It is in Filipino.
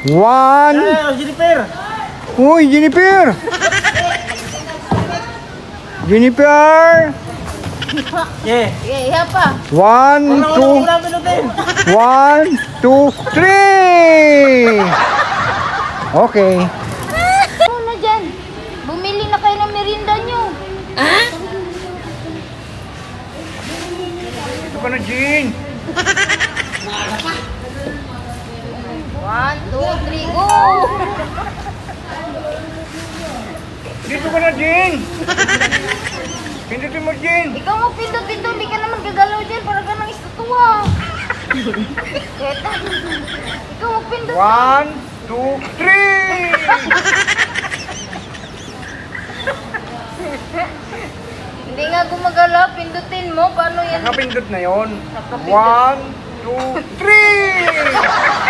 One. Jennifer! Uy, Jennifer! Jennifer! Yeah. Iya pa. 1, 2, 1, 2, 3! Okay. Ano na dyan? Bumili na kayo ng merinda nyo. Dito ka na, Jean. 1, 2, 3, go! Dito ka na, Jean. Pindutin mo, Jean. Ikaw magpindot dito, hindi ka naman gagalaw dyan para ka nang istatuwa. Ikaw magpindot. 1, 2, 3! Hindi nga gumagalaw, pindutin mo. Paano yan? Nakapindot na yon. 1, 2, 3!